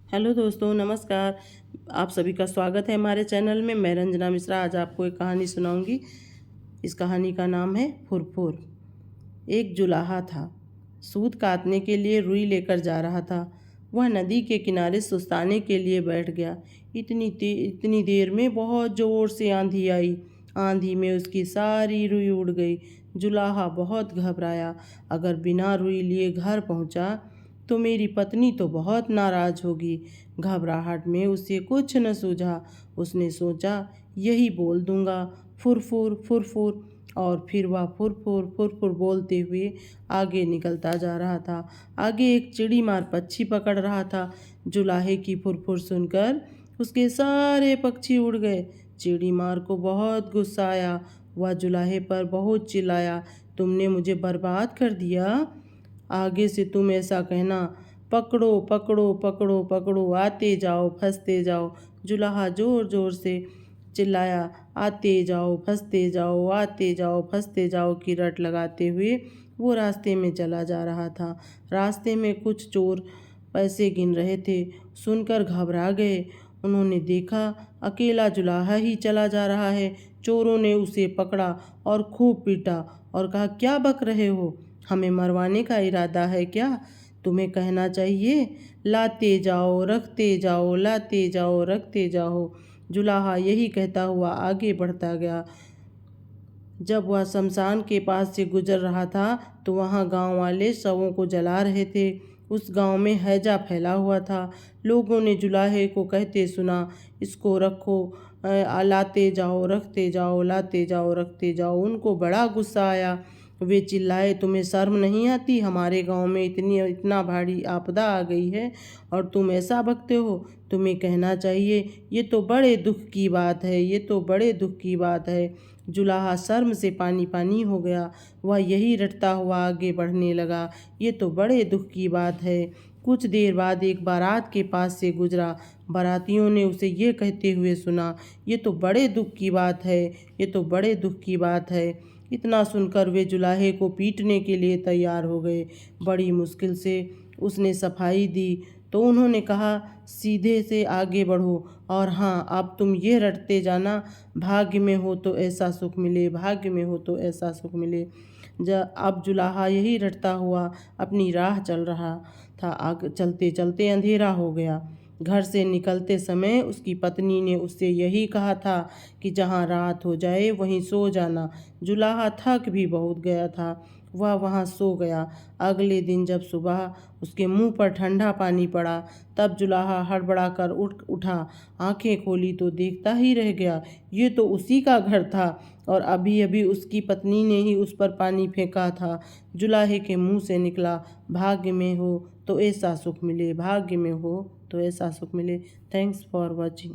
Hello दोस्तों, नमस्कार। आप सभी का स्वागत है हमारे चैनल में। मैं रंजना मिश्रा आज आपको एक कहानी सुनाऊंगी। इस कहानी का नाम है फुरफुर। एक जुलाहा था, सूत काटने के लिए रुई लेकर जा रहा था। वह नदी के किनारे सुस्ताने के लिए बैठ गया। इतनी देर में बहुत जोर से आंधी आई। आंधी में उसकी सारी रुई उड़ गई। जुलाहा बहुत घबराया। अगर बिना रुई लिए घर पहुंचा तो मेरी पत्नी तो बहुत नाराज होगी। घबराहट में उसे कुछ न सूझा। उसने सोचा, यही बोल दूंगा, फुरफुर फुरफुर। और फिर वह फुरफुर फुरफुर बोलते हुए आगे निकलता जा रहा था। आगे एक चिड़ी मार पक्षी पकड़ रहा था। जुलाहे की फुरफुर सुनकर उसके सारे पक्षी उड़ गए। चिड़ी मार को बहुत गुस्सा आया। वह जुलाहे पर बहुत चिल्लाया, तुमने मुझे बर्बाद कर दिया। आगे से तुम ऐसा कहना, पकड़ो पकड़ो पकड़ो पकड़ो, आते जाओ फंसते जाओ। जुलाहा जोर जोर से चिल्लाया, आते जाओ फंसते जाओ, आते जाओ फंसते जाओ की रट लगाते हुए वो रास्ते में चला जा रहा था। रास्ते में कुछ चोर पैसे गिन रहे थे। सुनकर घबरा गए। उन्होंने देखा अकेला जुलाहा ही चला जा रहा है। चोरों ने उसे पकड़ा और खूब पीटा और कहा, क्या बक रहे हो, हमें मरवाने का इरादा है क्या? तुम्हें कहना चाहिए, लाते जाओ रखते जाओ, लाते जाओ रखते जाओ। जुलाहा यही कहता हुआ आगे बढ़ता गया। जब वह शमशान के पास से गुजर रहा था तो वहाँ गांव वाले शवों को जला रहे थे। उस गांव में हैजा फैला हुआ था। लोगों ने जुलाहे को कहते सुना, इसको रखो, लाते जाओ रखते जाओ, लाते जाओ रखते जाओ। उनको बड़ा गुस्सा आया। वे चिल्लाए, तुम्हें शर्म नहीं आती? हमारे गांव में इतना भारी आपदा आ गई है और तुम ऐसा बकते हो। तुम्हें कहना चाहिए, ये तो बड़े दुख की बात है, ये तो बड़े दुख की बात है। जुलाहा शर्म से पानी पानी हो गया। वह यही रटता हुआ आगे बढ़ने लगा, ये तो बड़े दुख की बात है। कुछ देर बाद एक बारात के पास से गुजरा। बारातियों ने उसे ये कहते हुए सुना, ये तो बड़े दुख की बात है, ये तो बड़े दुख की बात है। इतना सुनकर वे जुलाहे को पीटने के लिए तैयार हो गए। बड़ी मुश्किल से उसने सफाई दी तो उन्होंने कहा, सीधे से आगे बढ़ो और हाँ, अब तुम ये रटते जाना, भाग्य में हो तो ऐसा सुख मिले, भाग्य में हो तो ऐसा सुख मिले। अब जुलाहा यही रटता हुआ अपनी राह चल रहा था। आगे चलते चलते अंधेरा हो गया। घर से निकलते समय उसकी पत्नी ने उससे यही कहा था कि जहाँ रात हो जाए वहीं सो जाना। जुलाहा थक भी बहुत गया था, वह वहाँ सो गया। अगले दिन जब सुबह उसके मुंह पर ठंडा पानी पड़ा तब जुलाहा हड़बड़ा कर उठा। आंखें खोली तो देखता ही रह गया, ये तो उसी का घर था और अभी अभी उसकी पत्नी ने ही उस पर पानी फेंका था। जुलाहे के मुंह से निकला, भाग्य में हो तो ऐसा सुख मिले, भाग्य में हो तो ऐसा सुख मिले। Thanks for watching.